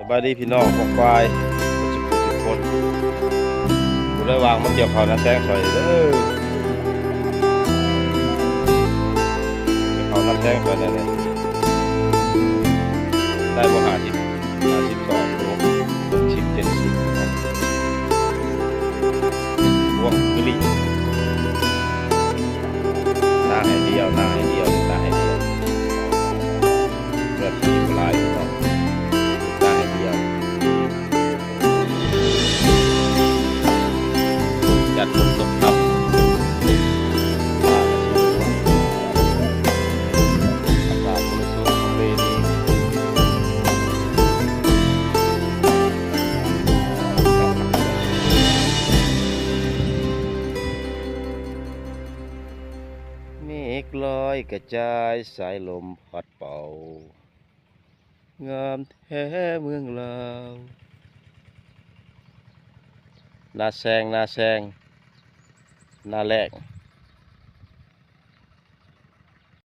สบายดีพี่น้องพวกควายทุกคนกูได้วางมาเกี่ยวเขานะแซงซอยเด้อเขาน้ำแซงซอยเนี่ยได้บ่52 60 70พวกกะลิหน้าให้เดียวหน้าให้เดียวหน้าให้เดียวเลือดสีปลายเนาะหน้าให้เดียวจัดฝนตกครับอากาศบริสุทธิ์ทะเลดีเมฆลอยกระจายสายลมพัดเป่างามแท้เมืองลาวนาแซงนาแรง